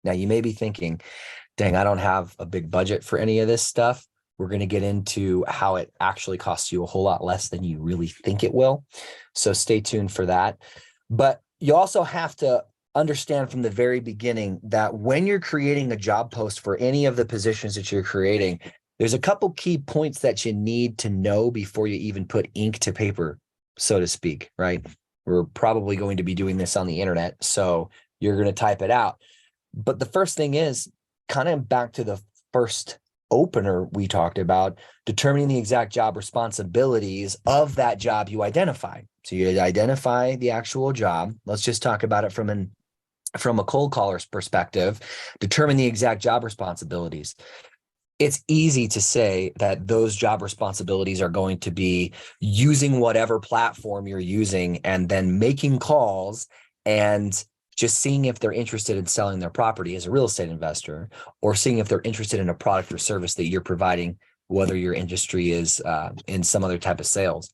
Now, you may be thinking, dang, I don't have a big budget for any of this stuff. We're going to get into how it actually costs you a whole lot less than you really think it will. So stay tuned for that. But you also have to understand from the very beginning that when you're creating a job post for any of the positions that you're creating, there's a couple key points that you need to know before you even put ink to paper, so to speak, right? We're probably going to be doing this on the internet, so you're going to type it out. But the first thing is kind of back to the first opener we talked about, determining the exact job responsibilities of that job you identify. So you identify the actual job. Let's just talk about it from a cold caller's perspective, determine the exact job responsibilities. It's easy to say that those job responsibilities are going to be using whatever platform you're using and then making calls and just seeing if they're interested in selling their property as a real estate investor, or seeing if they're interested in a product or service that you're providing, whether your industry is in some other type of sales.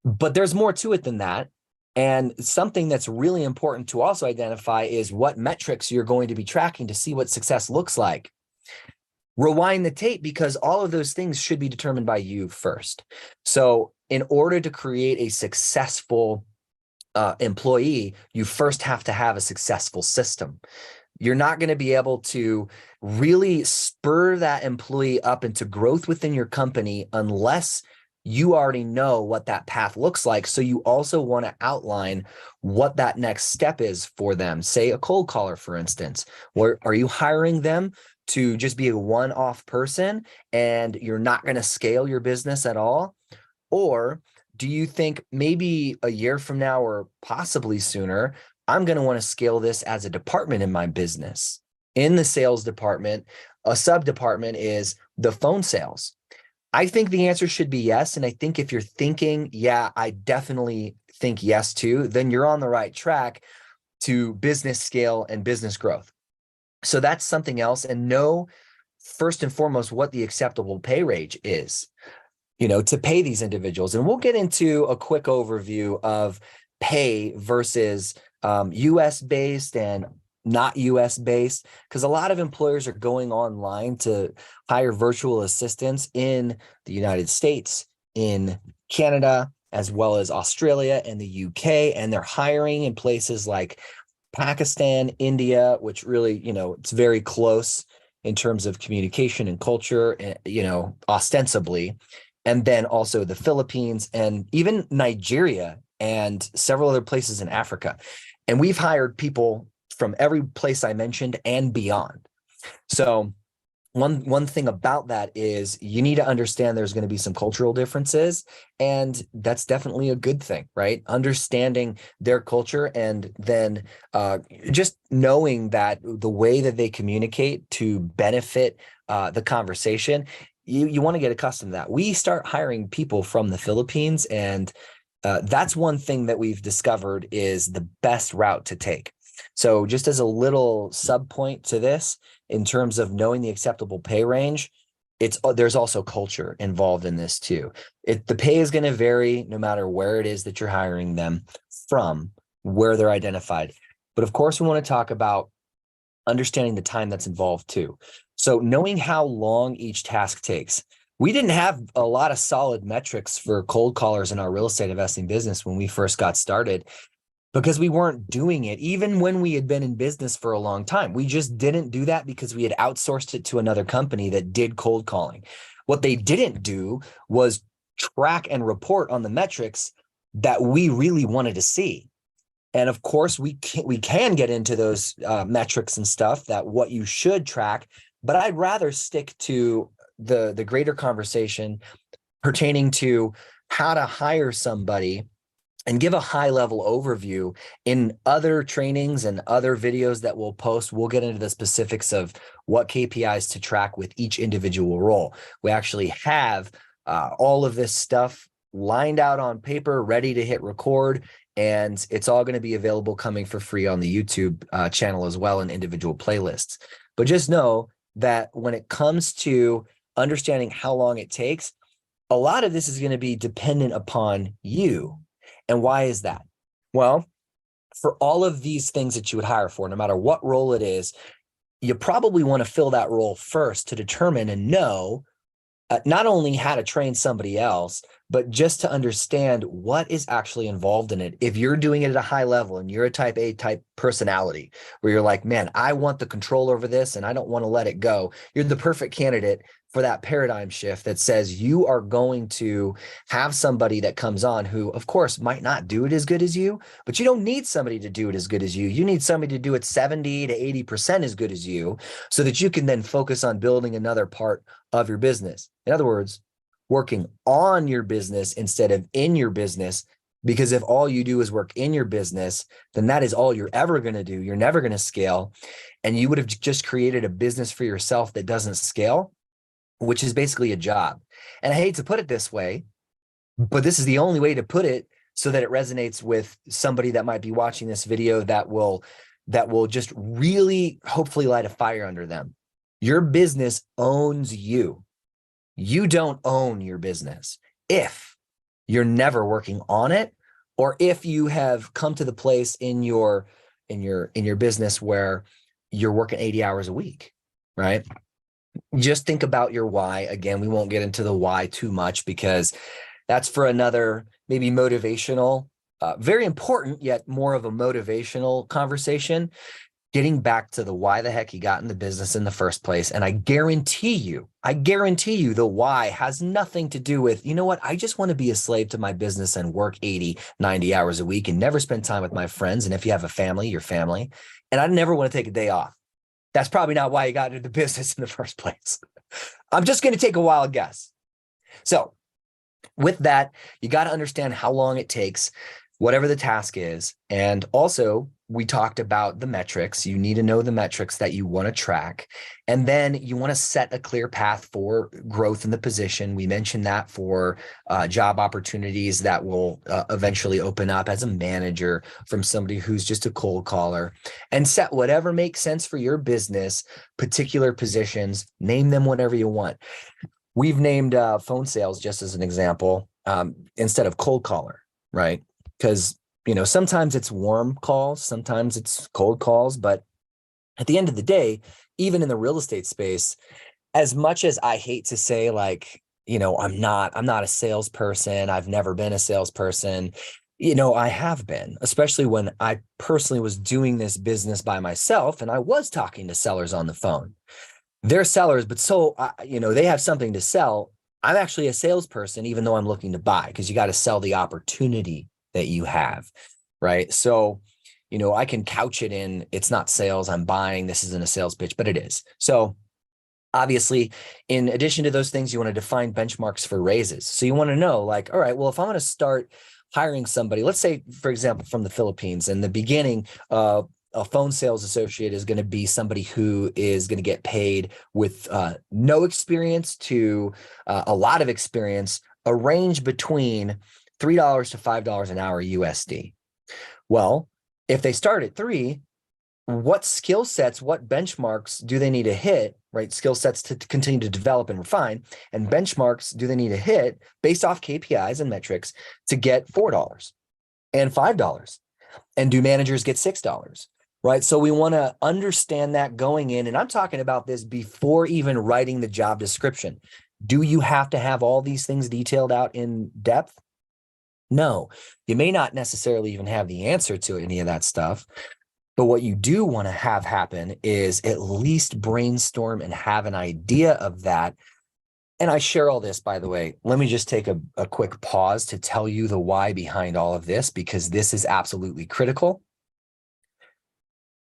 But there's more to it than that. And something that's really important to also identify is what metrics you're going to be tracking to see what success looks like. Rewind the tape, because all of those things should be determined by you first. So in order to create a successful employee, you first have to have a successful system. You're not going to be able to really spur that employee up into growth within your company unless you already know what that path looks like. So you also want to outline what that next step is for them. Say a cold caller, for instance, where are you hiring them to just be a one-off person and you're not going to scale your business at all? Or do you think maybe a year from now or possibly sooner, I'm going to want to scale this as a department in my business? In the sales department, a sub-department is the phone sales. I think the answer should be yes. And I think if you're thinking, yeah, I definitely think yes too, then you're on the right track to business scale and business growth. So that's something else. And know first and foremost what the acceptable pay range is, to pay these individuals. And we'll get into a quick overview of pay versus US based and not US based, because a lot of employers are going online to hire virtual assistants in the United States, in Canada, as well as Australia and the UK. And they're hiring in places like Pakistan, India, which really, it's very close in terms of communication and culture, ostensibly. And then also the Philippines and even Nigeria and several other places in Africa. And we've hired people from every place I mentioned and beyond. So one thing about that is you need to understand there's going to be some cultural differences, and that's definitely a good thing, right? Understanding their culture and then just knowing that the way that they communicate to benefit the conversation, you want to get accustomed to that. We start hiring people from the Philippines, and that's one thing that we've discovered is the best route to take. So just as a little sub point to this, in terms of knowing the acceptable pay range, there's also culture involved in this too. The pay is going to vary no matter where it is that you're hiring them from, where they're identified. But of course, we want to talk about understanding the time that's involved too. So knowing how long each task takes. We didn't have a lot of solid metrics for cold callers in our real estate investing business when we first got started, because we weren't doing it even when we had been in business for a long time. We just didn't do that because we had outsourced it to another company that did cold calling. What they didn't do was track and report on the metrics that we really wanted to see. And of course, we can get into those metrics and stuff, that what you should track, but I'd rather stick to the greater conversation pertaining to how to hire somebody and give a high-level overview. In other trainings and other videos that we'll post, we'll get into the specifics of what KPIs to track with each individual role. We actually have all of this stuff lined out on paper, ready to hit record, and it's all going to be available coming for free on the YouTube channel as well in individual playlists. But just know that when it comes to understanding how long it takes, a lot of this is going to be dependent upon you. And why is that? Well, for all of these things that you would hire for, no matter what role it is, you probably want to fill that role first to determine and know not only how to train somebody else, but just to understand what is actually involved in it. If you're doing it at a high level and you're a type A type personality where you're like, man, I want the control over this and I don't want to let it go, you're the perfect candidate for that paradigm shift that says you are going to have somebody that comes on who, of course, might not do it as good as you, but you don't need somebody to do it as good as you. You need somebody to do it 70 to 80% as good as you so that you can then focus on building another part of your business. In other words, working on your business instead of in your business. Because if all you do is work in your business, then that is all you're ever going to do. You're never going to scale. And you would have just created a business for yourself that doesn't scale, which is basically a job. And I hate to put it this way, but this is the only way to put it so that it resonates with somebody that might be watching this video that will just really hopefully light a fire under them. Your business owns you. You don't own your business if you're never working on it, or if you have come to the place in your business where you're working 80 hours a week, right? Just think about your why. Again, we won't get into the why too much because that's for another maybe motivational, very important yet more of a motivational conversation. Getting back to the why the heck you got in the business in the first place. And I guarantee you the why has nothing to do with, you know what, I just want to be a slave to my business and work 80, 90 hours a week and never spend time with my friends. And if you have a family, your family. And I never want to take a day off. That's probably not why you got into the business in the first place. I'm just going to take a wild guess. So with that, you got to understand how long it takes, whatever the task is. And also, we talked about the metrics. You need to know the metrics that you want to track. And then you want to set a clear path for growth in the position. We mentioned that for job opportunities that will eventually open up as a manager from somebody who's just a cold caller, and set whatever makes sense for your business, particular positions, name them whatever you want. We've named phone sales just as an example instead of cold caller, right? Because sometimes it's warm calls, sometimes it's cold calls, but at the end of the day, even in the real estate space, as much as I hate to say like, I'm not a salesperson, I've never been a salesperson, I have been, especially when I personally was doing this business by myself and I was talking to sellers on the phone. They're sellers, but they have something to sell. I'm actually a salesperson, even though I'm looking to buy, because you got to sell the opportunity that you have, right? So, I can couch it in, it's not sales, I'm buying, this isn't a sales pitch, but it is. So obviously, in addition to those things, you want to define benchmarks for raises. So you want to know like, all right, well, if I'm going to start hiring somebody, let's say, for example, from the Philippines, in the beginning, a phone sales associate is going to be somebody who is going to get paid with no experience to a lot of experience, a range between $3 to $5 an hour USD. Well, if they start at $3, what skill sets, what benchmarks do they need to hit, right? Skill sets to continue to develop and refine, and benchmarks do they need to hit based off KPIs and metrics to get $4 and $5? And do managers get $6? Right? So we want to understand that going in. And I'm talking about this before even writing the job description. Do you have to have all these things detailed out in depth? No, you may not necessarily even have the answer to any of that stuff. But what you do want to have happen is at least brainstorm and have an idea of that. And I share all this, by the way. Let me just take a quick pause to tell you the why behind all of this, because this is absolutely critical.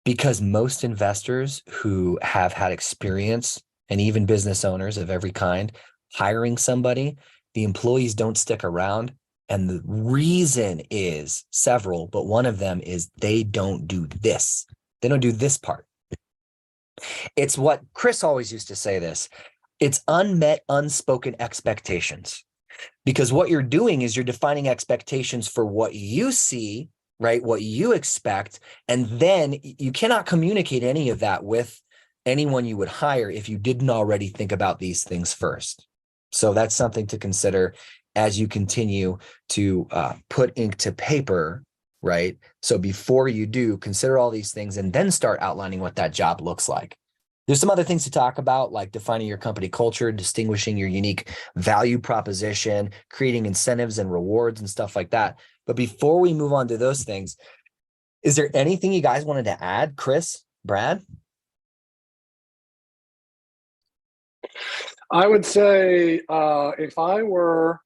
Because most investors who have had experience, and even business owners of every kind, hiring somebody, the employees don't stick around. And the reason is several, but one of them is they don't do this. They don't do this part. It's what Chris always used to say this. It's unmet, unspoken expectations. Because what you're doing is you're defining expectations for what you see, right? What you expect. And then you cannot communicate any of that with anyone you would hire if you didn't already think about these things first. So that's something to consider as you continue to put ink to paper, right? So before you do, consider all these things and then start outlining what that job looks like. There's some other things to talk about, like defining your company culture, distinguishing your unique value proposition, creating incentives and rewards and stuff like that. But before we move on to those things, is there anything you guys wanted to add, Chris, Brad? I would say if I were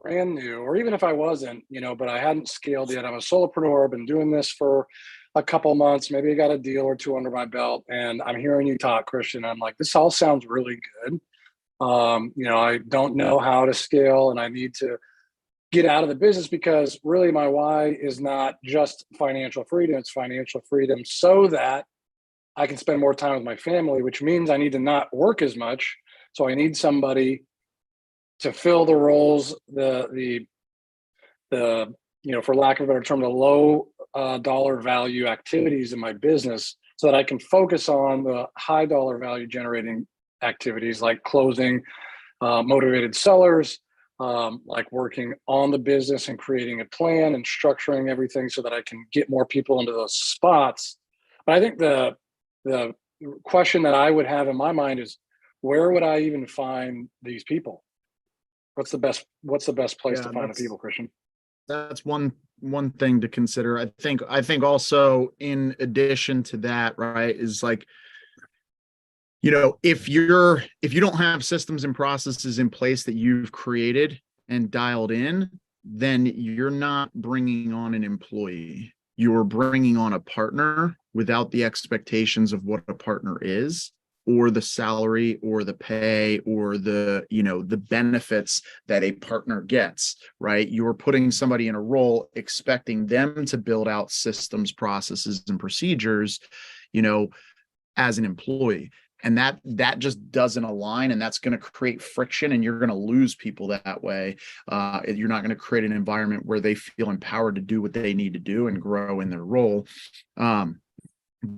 brand new, or even if I wasn't, but I hadn't scaled yet, I'm a solopreneur, I've been doing this for a couple months, maybe I got a deal or two under my belt, and I'm hearing you talk, Christian. I'm like, this all sounds really good. I don't know how to scale, and I need to get out of the business because really my why is not just financial freedom, it's financial freedom so that I can spend more time with my family, which means I need to not work as much. So I need somebody to fill the roles, the for lack of a better term, the low dollar value activities in my business, so that I can focus on the high dollar value generating activities like closing motivated sellers, like working on the business and creating a plan and structuring everything so that I can get more people into those spots. But I think the question that I would have in my mind is, where would I even find these people? What's the best place to find the people, Christian? That's one thing to consider. I think also in addition to that, right, is like, if you don't have systems and processes in place that you've created and dialed in, then you're not bringing on an employee. You're bringing on a partner without the expectations of what a partner is, or the salary or the pay or the benefits that a partner gets, right? You're putting somebody in a role expecting them to build out systems, processes, and procedures, as an employee. And that just doesn't align, and that's going to create friction, and you're going to lose people that way. You're not going to create an environment where they feel empowered to do what they need to do and grow in their role.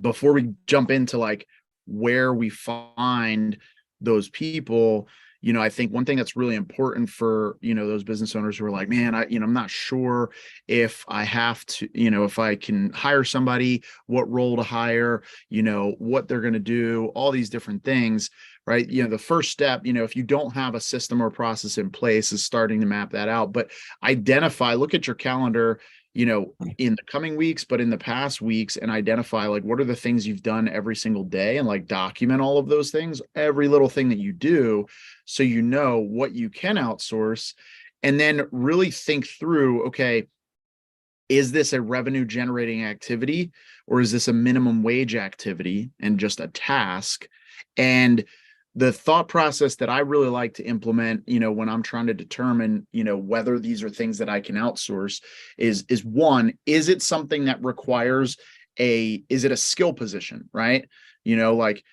Before we jump into like where we find those people, I think one thing that's really important for, those business owners who are like, man, I'm not sure if I have to, if I can hire somebody, what role to hire, what they're going to do, all these different things, right? The first step, if you don't have a system or process in place, is starting to map that out. But look at your calendar, in the coming weeks, but in the past weeks, and identify like, what are the things you've done every single day, and like document all of those things, every little thing that you do, so what you can outsource. And then really think through, okay, is this a revenue generating activity, or is this a minimum wage activity and just a task? And the thought process that I really like to implement, when I'm trying to determine, whether these are things that I can outsource is one, is it something that requires is it a skill position, right? Like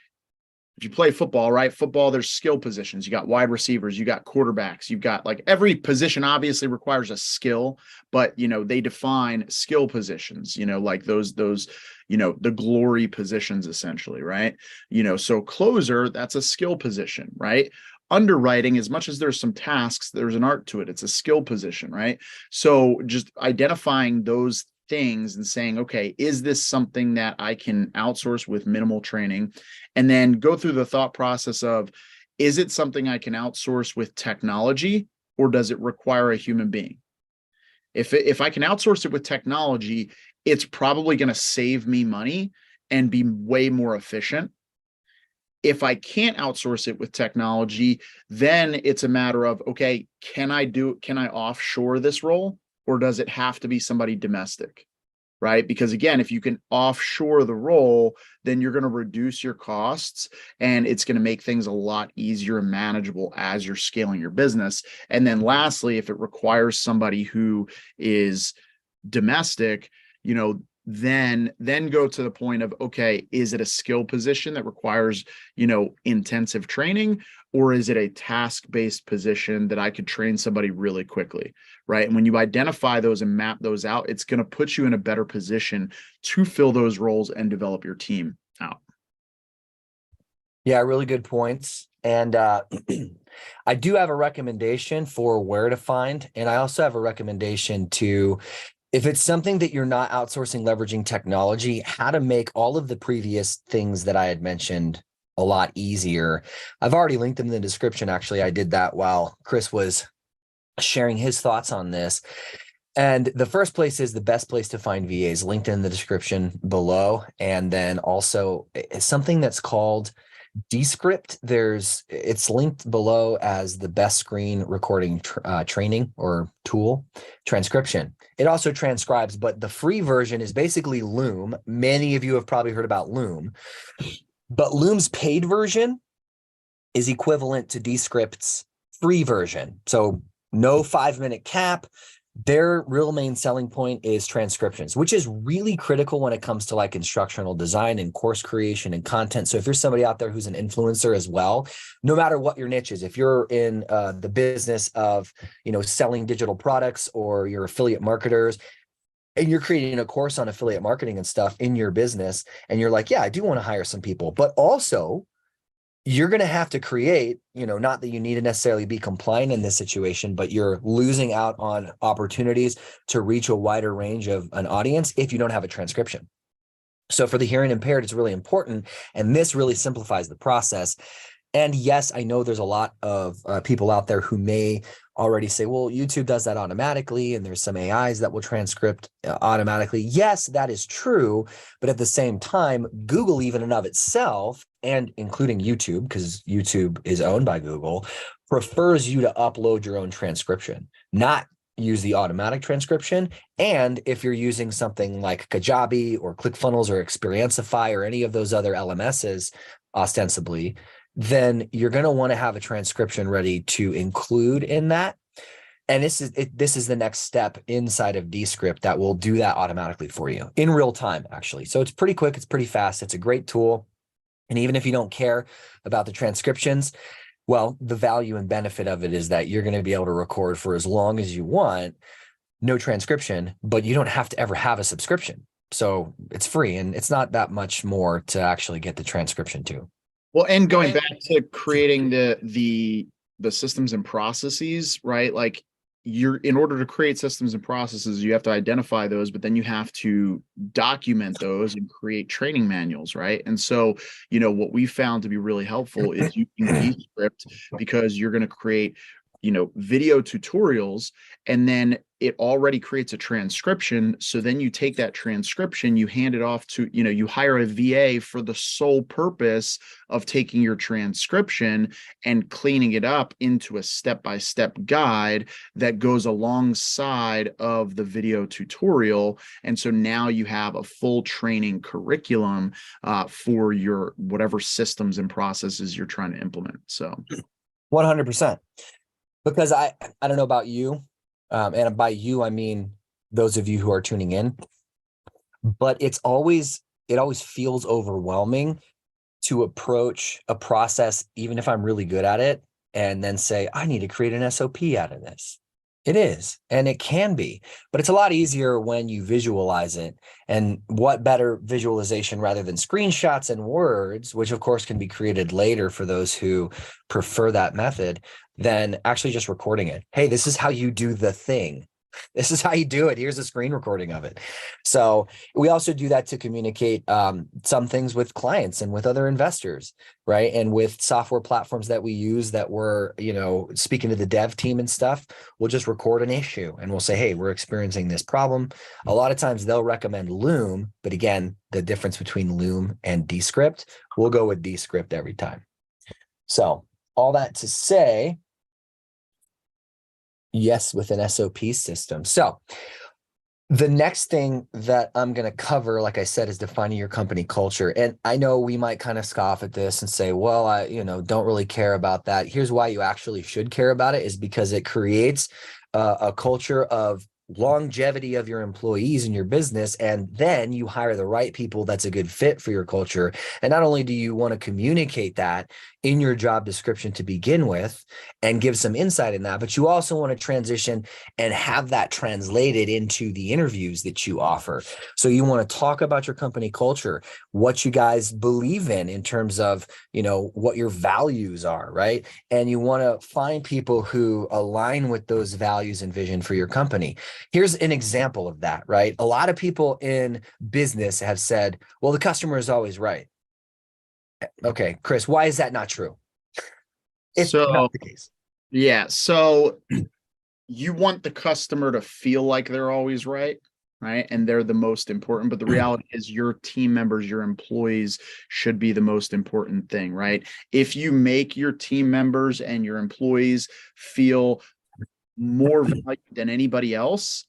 if you play football, right? Football, there's skill positions. You got wide receivers, you got quarterbacks, you've got like every position obviously requires a skill, but they define skill positions, like those, the glory positions essentially, right? So closer, that's a skill position, right? Underwriting, as much as there's some tasks, there's an art to it. It's a skill position, right? So just identifying those things and saying, okay, is this something that I can outsource with minimal training? And then go through the thought process of, is it something I can outsource with technology, or does it require a human being? If I can outsource it with technology, it's probably going to save me money and be way more efficient. If I can't outsource it with technology, then it's a matter of, okay, can I offshore this role, or does it have to be somebody domestic, right? Because again, if you can offshore the role, then you're going to reduce your costs, and it's going to make things a lot easier and manageable as you're scaling your business. And then lastly, if it requires somebody who is domestic, then go to the point of, okay, is it a skill position that requires, intensive training, or is it a task-based position that I could train somebody really quickly, right? And when you identify those and map those out, it's going to put you in a better position to fill those roles and develop your team out. Yeah, really good points. And I do have a recommendation for where to find, and I also have a recommendation to, if it's something that you're not outsourcing, leveraging technology, how to make all of the previous things that I had mentioned a a lot easier. I've already linked them in the description. Actually, I did that while Chris was sharing his thoughts on this. And the first place is the best place to find VAs, linked in the description below. And then also something that's called Descript. It's linked below as the best screen recording training or tool, transcription. It also transcribes, but the free version is basically Loom. Many of you have probably heard about Loom, but Loom's paid version is equivalent to Descript's free version. So no 5-minute cap. Their real main selling point is transcriptions, which is really critical when it comes to like instructional design and course creation and content. So if you're somebody out there who's an influencer as well, no matter what your niche is, if you're in the business of, selling digital products, or you're affiliate marketers and you're creating a course on affiliate marketing and stuff in your business, and you're like, yeah, I do want to hire some people, but also you're going to have to create, not that you need to necessarily be compliant in this situation, but you're losing out on opportunities to reach a wider range of an audience if you don't have a transcription. So for the hearing impaired, it's really important. And this really simplifies the process. And yes, I know there's a lot of people out there who may already say, well, YouTube does that automatically, and there's some AIs that will transcript automatically. Yes, that is true. But at the same time, Google, even and of itself, and including YouTube, because YouTube is owned by Google, prefers you to upload your own transcription, not use the automatic transcription. And if you're using something like Kajabi or ClickFunnels or Experientify or any of those other LMSs, ostensibly, then you're going to want to have a transcription ready to include in that. And this is the next step inside of Descript that will do that automatically for you in real time, actually. So it's pretty quick. It's pretty fast. It's a great tool. And even if you don't care about the transcriptions, well, the value and benefit of it is that you're going to be able to record for as long as you want, no transcription, but you don't have to ever have a subscription. So it's free, and it's not that much more to actually get the transcription too. Well, and going back to creating the systems and processes, right? Like in order to create systems and processes, you have to identify those, but then you have to document those and create training manuals, right? And so, what we found to be really helpful is using Descript, because you're going to create video tutorials, and then it already creates a transcription. So then you take that transcription, you hand it off to, you hire a VA for the sole purpose of taking your transcription and cleaning it up into a step-by-step guide that goes alongside of the video tutorial. And so now you have a full training curriculum for your whatever systems and processes you're trying to implement. So 100%. Because I don't know about you, and by you, I mean those of you who are tuning in, but it always feels overwhelming to approach a process, even if I'm really good at it, and then say, I need to create an SOP out of this. It is, and it can be, but it's a lot easier when you visualize it. And what better visualization rather than screenshots and words, which of course can be created later for those who prefer that method, than actually just recording it. Hey, this is how you do the thing. This is how you do it. Here's a screen recording of it. So we also do that to communicate some things with clients and with other investors, right? And with software platforms that we use that we're, speaking to the dev team and stuff, we'll just record an issue and we'll say, hey, we're experiencing this problem. A lot of times they'll recommend Loom, but again, the difference between Loom and Descript, we'll go with Descript every time. So all that to say, yes, with an SOP system. So the next thing that I'm going to cover, like I said, is defining your company culture. And I know we might kind of scoff at this and say, well, I, don't really care about that. Here's why you actually should care about it, is because it creates a culture of longevity of your employees in your business, and then you hire the right people that's a good fit for your culture. And not only do you want to communicate that in your job description to begin with and give some insight in that, but you also want to transition and have that translated into the interviews that you offer. So you want to talk about your company culture, what you guys believe in terms of, what your values are, right? And you want to find people who align with those values and vision for your company. Here's an example of that, right? A lot of people in business have said, well, the customer is always right. Okay, Chris, why is that not true? If So not the case. yeah, so you want the customer to feel like they're always right, right? And they're the most important. But the reality is your team members, your employees should be the most important thing, right? If you make your team members and your employees feel more valued than anybody else,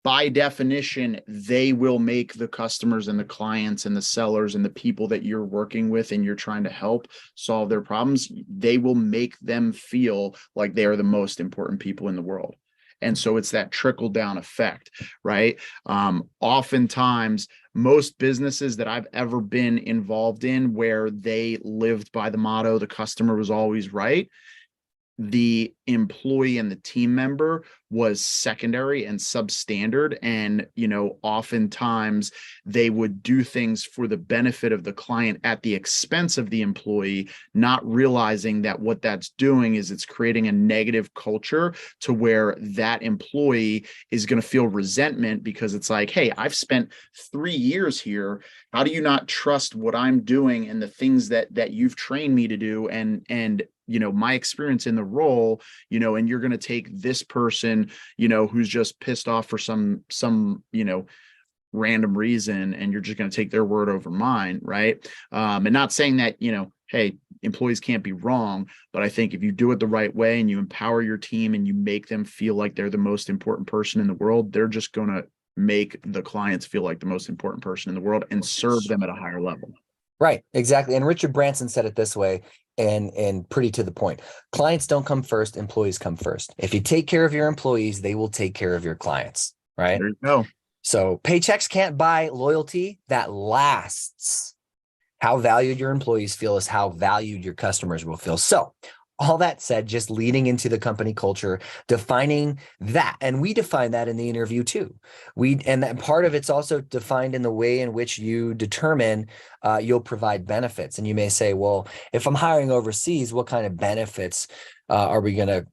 by definition, they will make the customers and the clients and the sellers and the people that you're working with and you're trying to help solve their problems, they will make them feel like they are the most important people in the world. And so it's that trickle down effect, right? Oftentimes, most businesses that I've ever been involved in where they lived by the motto, the customer was always right, the employee and the team member was secondary and substandard. And, oftentimes they would do things for the benefit of the client at the expense of the employee, not realizing that what that's doing is it's creating a negative culture to where that employee is going to feel resentment because it's like, hey, I've spent 3 years here. How do you not trust what I'm doing and the things that you've trained me to do? And my experience in the role, and you're going to take this person, who's just pissed off for some, random reason, and you're just going to take their word over mine. Right. And not saying that, hey, employees can't be wrong, but I think if you do it the right way and you empower your team and you make them feel like they're the most important person in the world, they're just going to make the clients feel like the most important person in the world and serve them at a higher level. Right, exactly. And Richard Branson said it this way, and pretty to the point. Clients don't come first, employees come first. If you take care of your employees, they will take care of your clients, right? There you go. So paychecks can't buy loyalty that lasts. How valued your employees feel is how valued your customers will feel. So all that said, just leading into the company culture, defining that, and we define that in the interview too. And that part of it's also defined in the way in which you determine you'll provide benefits. And you may say, well, if I'm hiring overseas, what kind of benefits are we gonna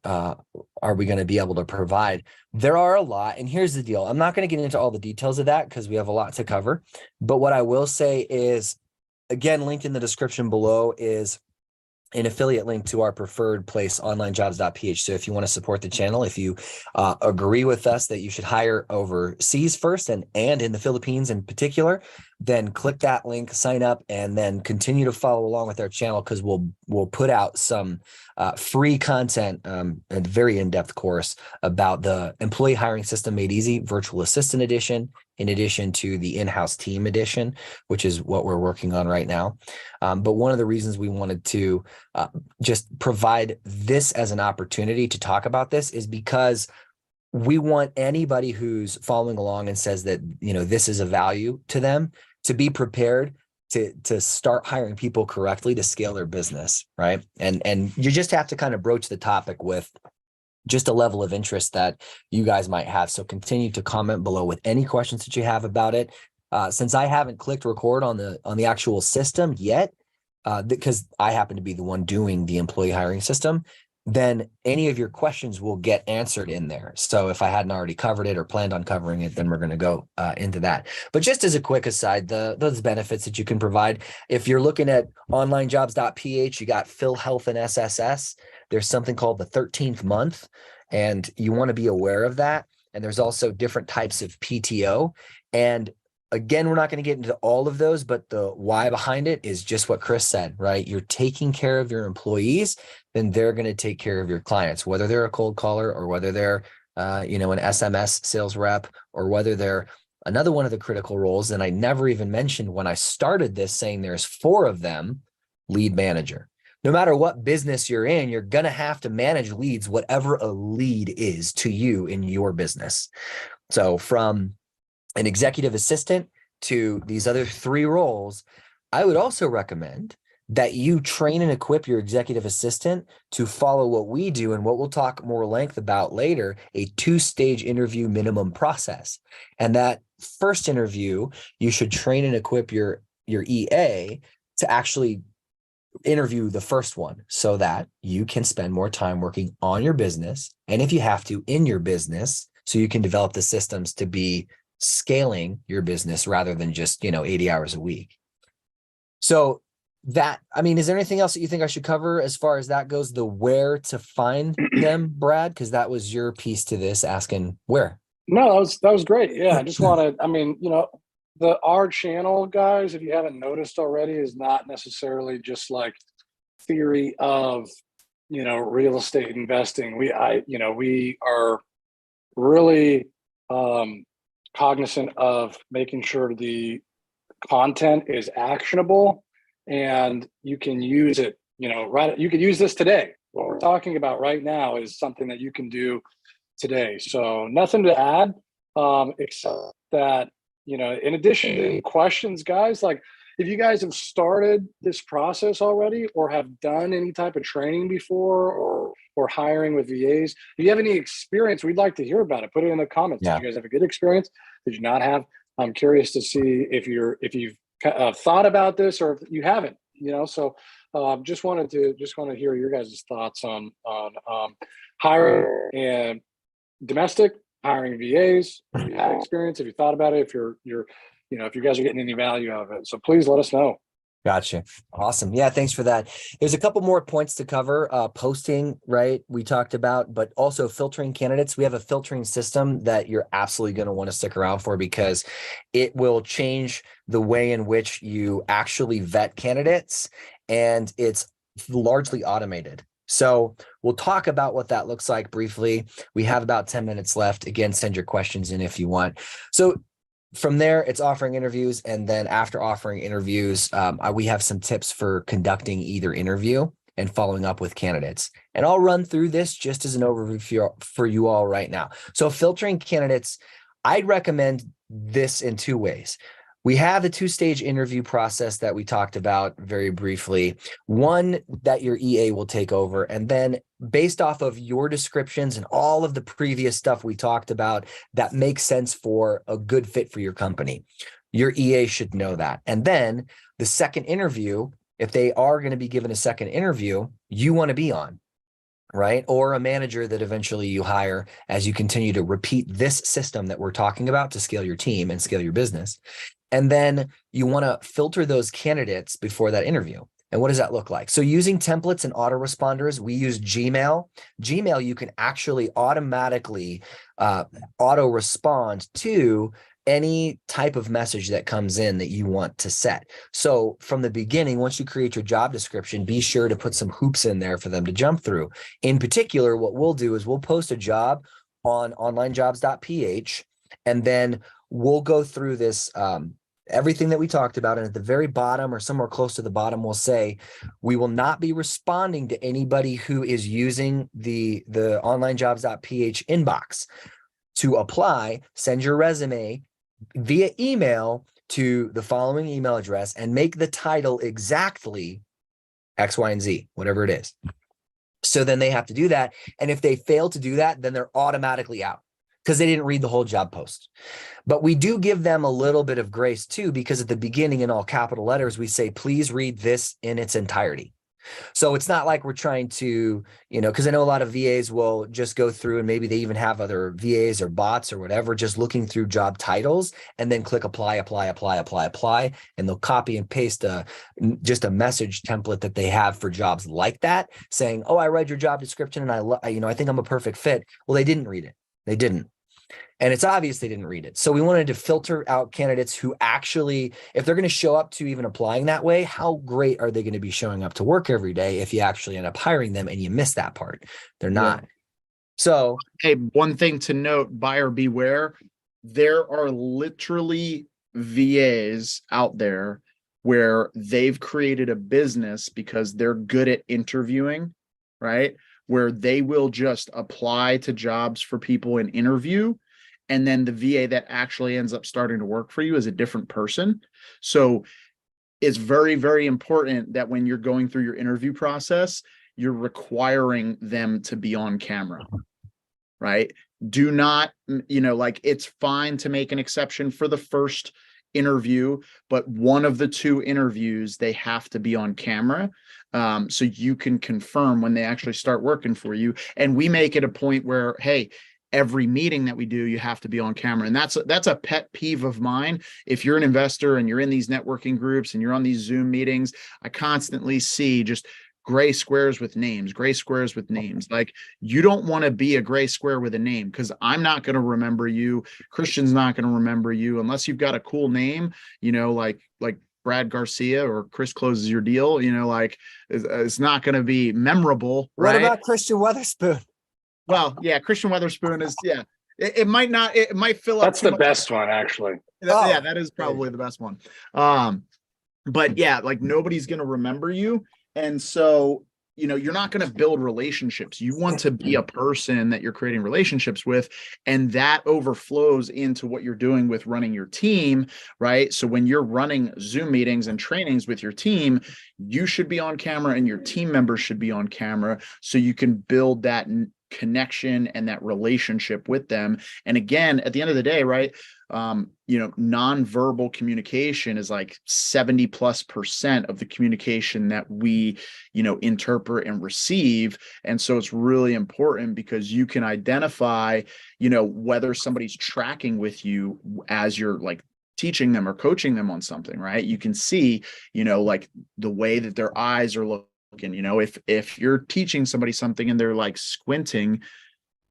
be able to provide? There are a lot, and here's the deal. I'm not going to get into all the details of that because we have a lot to cover. But what I will say is, again, linked in the description below is an affiliate link to our preferred place, onlinejobs.ph. So if you want to support the channel, if you agree with us that you should hire overseas first and in the Philippines in particular, then click that link, sign up, and then continue to follow along with our channel because we'll put out some free content, a very in-depth course about the employee hiring system made easy, virtual assistant edition, in addition to the in-house team edition, which is what we're working on right now. But one of the reasons we wanted to just provide this as an opportunity to talk about this is because we want anybody who's following along and says that, this is a value to them to be prepared to start hiring people correctly to scale their business, right? And you just have to kind of broach the topic with just a level of interest that you guys might have. So continue to comment below with any questions that you have about it. Since I haven't clicked record on the actual system yet, because I happen to be the one doing the employee hiring system, then any of your questions will get answered in there. So if I hadn't already covered it or planned on covering it, then we're going to go into that. But just as a quick aside, those benefits that you can provide, if you're looking at onlinejobs.ph, you got Phil Health and SSS. There's something called the 13th month, and you want to be aware of that. And there's also different types of PTO. And again, we're not going to get into all of those, but the why behind it is just what Chris said, right? You're taking care of your employees, then they're going to take care of your clients, whether they're a cold caller or whether they're, an SMS sales rep, or whether they're another one of the critical roles. And I never even mentioned when I started this saying there's 4 of them, lead manager. No matter what business you're in, you're going to have to manage leads, whatever a lead is to you in your business. So from an executive assistant to these other 3 roles, I would also recommend that you train and equip your executive assistant to follow what we do and what we'll talk more length about later, a 2-stage interview minimum process. And that first interview, you should train and equip your EA to actually interview the first one so that you can spend more time working on your business. And if you have to, in your business, so you can develop the systems to be scaling your business rather than just, 80 hours a week. So that, I mean, is there anything else that you think I should cover as far as that goes, the where to find them, Brad? Because that was your piece to this, asking where. No, that was great. Yeah, I just wanted, I mean, our channel, guys, if you haven't noticed already, is not necessarily just like theory of, real estate investing. We are really cognizant of making sure the content is actionable and you can use it, right. You could use this today. What we're talking about right now is something that you can do today. So nothing to add, except that, in addition to questions, guys, like if you guys have started this process already or have done any type of training before or hiring with VAs, if you have any experience, we'd like to hear about it. Put it in the comments. Yeah. Did you guys have a good experience? Did you not have? I'm curious to see if you've thought about this or if you haven't, so just want to hear your guys' thoughts on hiring and domestic, hiring VAs. If you have experience, if you thought about it, if if you guys are getting any value out of it. So please let us know. Gotcha. Awesome. Yeah. Thanks for that. There's a couple more points to cover. Posting, right? We talked about, but also filtering candidates. We have a filtering system that you're absolutely going to want to stick around for because it will change the way in which you actually vet candidates, and it's largely automated. So we'll talk about what that looks like briefly. We have about 10 minutes left. Again, send your questions in if you want. So from there, it's offering interviews. And then after offering interviews, we have some tips for conducting either interview and following up with candidates. And I'll run through this just as an overview for you all right now. So filtering candidates, I'd recommend this in two ways. We have the two-stage interview process that we talked about very briefly. One that your EA will take over, and then based off of your descriptions and all of the previous stuff we talked about that makes sense for a good fit for your company, your EA should know that. And then the second interview, if they are going to be given a second interview, you want to be on, right? Or a manager that eventually you hire as you continue to repeat this system that we're talking about to scale your team and scale your business. And then you want to filter those candidates before that interview. And what does that look like? So using templates and autoresponders, we use Gmail. Gmail, you can actually automatically auto respond to any type of message that comes in that you want to set. So from the beginning, once you create your job description, be sure to put some hoops in there for them to jump through. In particular, what we'll do is we'll post a job on onlinejobs.ph, and then we'll go through this, everything that we talked about. And at the very bottom or somewhere close to the bottom, we'll say, we will not be responding to anybody who is using the onlinejobs.ph inbox. To apply, send your resume via email to the following email address and make the title exactly X, Y, and Z, whatever it is. So then they have to do that. And if they fail to do that, then they're automatically out because they didn't read the whole job post. But we do give them a little bit of grace too, because at the beginning in all capital letters, we say, please read this in its entirety. So it's not like we're trying to, because I know a lot of VAs will just go through and maybe they even have other VAs or bots or whatever, just looking through job titles and then click apply, and they'll copy and paste just a message template that they have for jobs like that, saying, oh, I read your job description and I think I'm a perfect fit. Well, they didn't read it. They didn't. And it's obvious they didn't read it. So we wanted to filter out candidates who actually, if they're going to show up to even applying that way, how great are they going to be showing up to work every day if you actually end up hiring them and you miss that part? They're not. Yeah. So, hey, one thing to note, buyer beware. There are literally VAs out there where they've created a business because they're good at interviewing, right? Where they will just apply to jobs for people and interview. And then the VA that actually ends up starting to work for you is a different person. So it's very, very important that when you're going through your interview process, you're requiring them to be on camera, right? Do not, it's fine to make an exception for the first interview, but one of the two interviews, they have to be on camera. So you can confirm when they actually start working for you. And we make it a point where, hey, every meeting that we do, you have to be on camera. And that's a pet peeve of mine. If you're an investor and you're in these networking groups and you're on these Zoom meetings, I constantly see just gray squares with names, gray squares with names. Like, you don't want to be a gray square with a name, because I'm not going to remember you. Christian's not going to remember you unless you've got a cool name, like Brad Garcia or Chris Closes Your Deal, like it's not going to be memorable. What right? about Christian Weatherspoon? Well, yeah, Christian Weatherspoon is, yeah. It might not, it might fill up. That's the best one, actually. Yeah, that is probably the best one. But yeah, like, nobody's going to remember you. And so, you're not going to build relationships. You want to be a person that you're creating relationships with, and that overflows into what you're doing with running your team, right? So when you're running Zoom meetings and trainings with your team, you should be on camera and your team members should be on camera, so you can build that connection and that relationship with them. And again, at the end of the day, right, nonverbal communication is like 70+% of the communication that we, interpret and receive. And so it's really important, because you can identify, whether somebody's tracking with you as you're like teaching them or coaching them on something, right? You can see, like the way that their eyes are looking. If you're teaching somebody something and they're like squinting,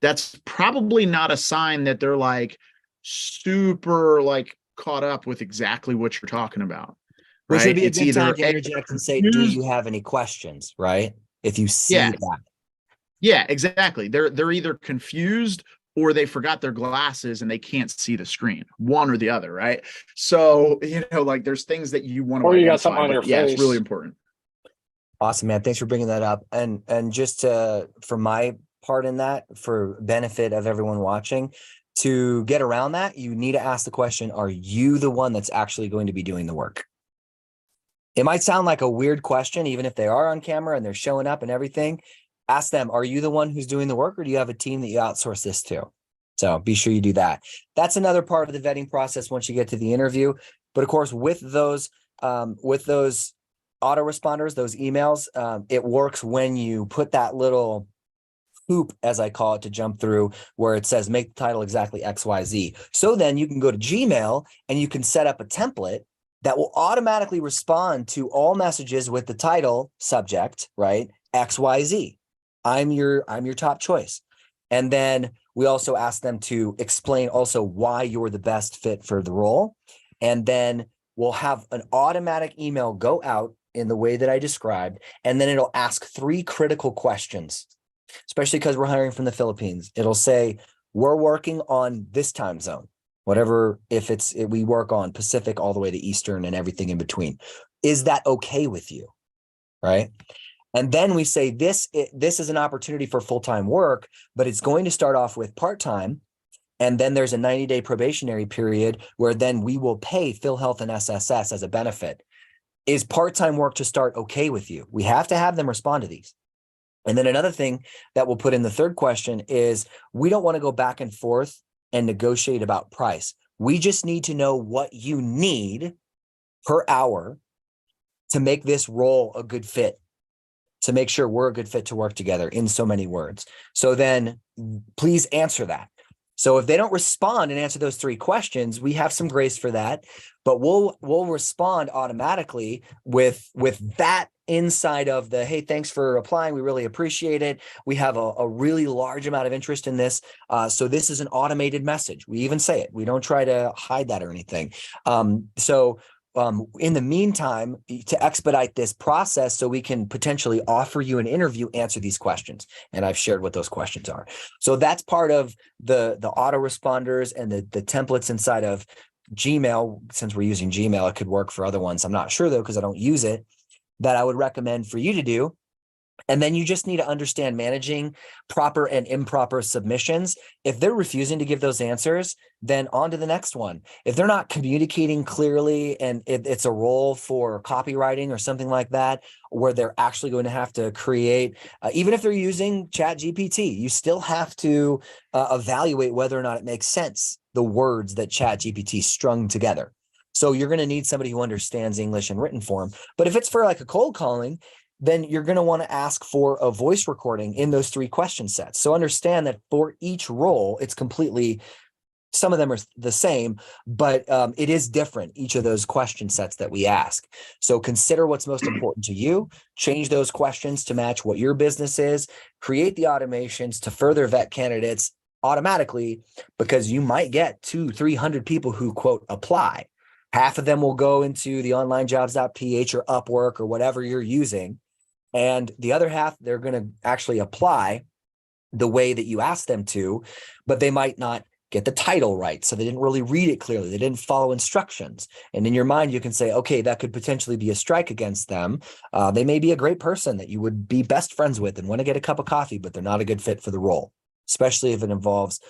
that's probably not a sign that they're like super like caught up with exactly what you're talking about. Which right? would be a It's good either time to interject and say, do you have any questions? Right? If you see Yeah. that. Yeah, exactly. They're either confused or they forgot their glasses and they can't see the screen, one or the other, right? So, like, there's things that you want to, or you got something on your yeah, face. it's really important. Awesome, man. Thanks for bringing that up. And just for my part in that, for benefit of everyone watching, to get around that, you need to ask the question, are you the one that's actually going to be doing the work? It might sound like a weird question, even if they are on camera and they're showing up and everything. Ask them, are you the one who's doing the work, or do you have a team that you outsource this to? So be sure you do that. That's another part of the vetting process once you get to the interview. But of course, with those autoresponders, those emails, it works when you put that little hoop, as I call it, to jump through, where it says make the title exactly XYZ. So then you can go to Gmail and you can set up a template that will automatically respond to all messages with the title subject, right? XYZ. I'm your top choice. And then we also ask them to explain also why you're the best fit for the role. And then we'll have an automatic email go out in the way that I described. And then it'll ask 3 critical questions, especially because we're hiring from the Philippines. It'll say, we're working on this time zone, whatever, if we work on Pacific all the way to Eastern and everything in between. Is that okay with you? Right? And then we say, this is an opportunity for full-time work, but it's going to start off with part-time. And then there's a 90-day probationary period where then we will pay PhilHealth and SSS as a benefit. Is part-time work to start okay with you? We have to have them respond to these. And then another thing that we'll put in the third question is, we don't want to go back and forth and negotiate about price. We just need to know what you need per hour to make this role a good fit, to make sure we're a good fit to work together, in so many words. So then please answer that. So if they don't respond and answer those 3 questions, we have some grace for that, but we'll respond automatically with that inside of the, hey, thanks for applying. We really appreciate it. We have a really large amount of interest in this. So this is an automated message. We even say it. We don't try to hide that or anything. In the meantime, to expedite this process so we can potentially offer you an interview, answer these questions. And I've shared what those questions are. So that's part of the autoresponders and the templates inside of Gmail. Since we're using Gmail, it could work for other ones. I'm not sure though, because I don't use it, that I would recommend for you to do. And then you just need to understand managing proper and improper submissions. If they're refusing to give those answers, then on to the next one. If they're not communicating clearly and it's a role for copywriting or something like that, where they're actually going to have to create, even if they're using ChatGPT, you still have to evaluate whether or not it makes sense, the words that ChatGPT strung together. So you're going to need somebody who understands English in written form. But if it's for like a cold calling, then you're going to want to ask for a voice recording in those 3 question sets. So understand that for each role, it's completely, some of them are the same, but it is different, each of those question sets that we ask. So consider what's most important to you, change those questions to match what your business is, create the automations to further vet candidates automatically, because you might get 200-300 people who, quote, apply. Half of them will go into the onlinejobs.ph or Upwork or whatever you're using. And the other half, they're going to actually apply the way that you asked them to, but they might not get the title right. So they didn't really read it clearly. They didn't follow instructions. And in your mind, you can say, okay, that could potentially be a strike against them. They may be a great person that you would be best friends with and want to get a cup of coffee, but they're not a good fit for the role, especially if it involves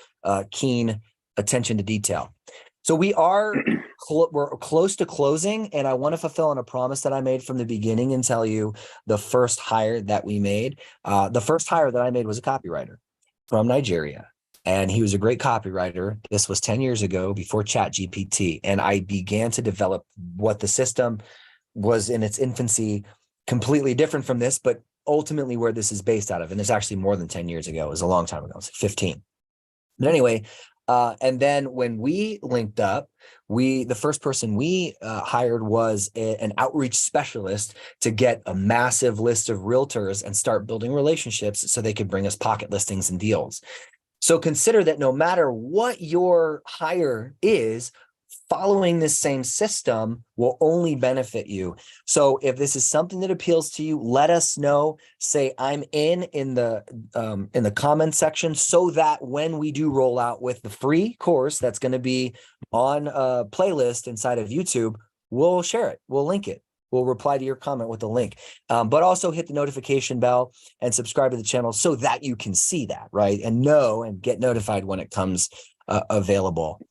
keen attention to detail. So we're close to closing, and I want to fulfill on a promise that I made from the beginning and tell you the first hire that we made. The first hire that I made was a copywriter from Nigeria, and he was a great copywriter. This was 10 years ago, before ChatGPT, and I began to develop what the system was in its infancy, completely different from this, but ultimately where this is based out of. And it's actually more than 10 years ago. It was a long time ago. It's 15. But anyway, and then when we linked up, the first person we hired was an outreach specialist to get a massive list of realtors and start building relationships so they could bring us pocket listings and deals. So consider that no matter what your hire is, following this same system will only benefit you. So if this is something that appeals to you, let us know. Say I'm in the comment section, so that when we do roll out with the free course that's going to be on a playlist inside of YouTube, we'll share it. We'll link it. We'll reply to your comment with the link, but also hit the notification bell and subscribe to the channel so that you can see that, right? And know and get notified when it comes available.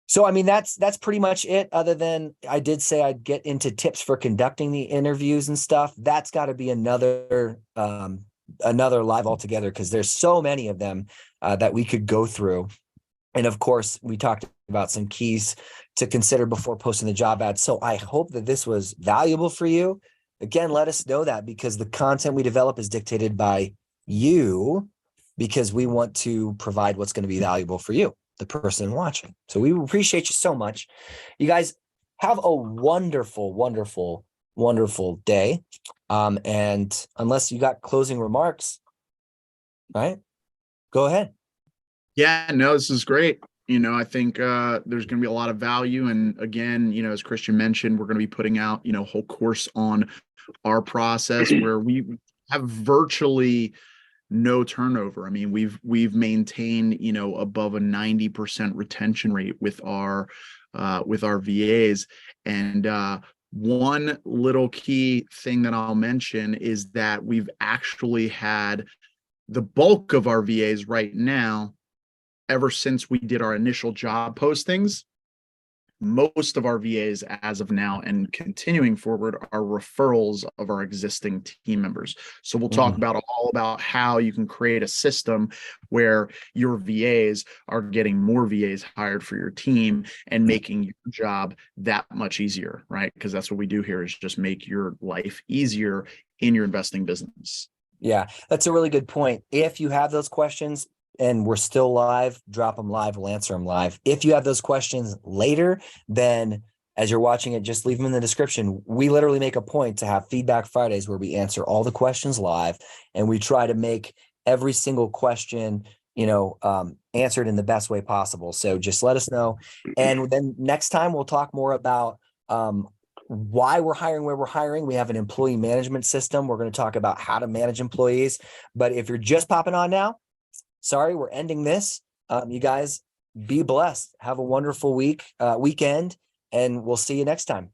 So, I mean, that's pretty much it, other than I did say I'd get into tips for conducting the interviews and stuff. That's got to be another live altogether, because there's so many of them that we could go through. And of course, we talked about some keys to consider before posting the job ad. So I hope that this was valuable for you. Again, let us know that, because the content we develop is dictated by you, because we want to provide what's going to be valuable for you, the person watching. So we appreciate you so much. You guys have a wonderful, wonderful, wonderful day. And unless you got closing remarks, right? Go ahead. Yeah, no, this is great. I think there's going to be a lot of value. And again, as Christian mentioned, we're going to be putting out, a whole course on our process where we have virtually no turnover. I mean, we've maintained, above a 90% retention rate with our VAs. And one little key thing that I'll mention is that we've actually had the bulk of our VAs right now, ever since we did our initial job postings, most of our VAs as of now and continuing forward are referrals of our existing team members. So we'll talk about all about how you can create a system where your VAs are getting more VAs hired for your team and making your job that much easier, right? Because that's what we do here, is just make your life easier in your investing business. Yeah, that's a really good point. If you have those questions and we're still live, drop them live. We'll answer them live. If you have those questions later, then as you're watching it, just leave them in the description. We literally make a point to have Feedback Fridays where we answer all the questions live, and we try to make every single question, answered in the best way possible. So just let us know. And then next time we'll talk more about why we're hiring where we're hiring. We have an employee management system. We're going to talk about how to manage employees. But if you're just popping on now, sorry, we're ending this. You guys be blessed. Have a wonderful weekend, and we'll see you next time.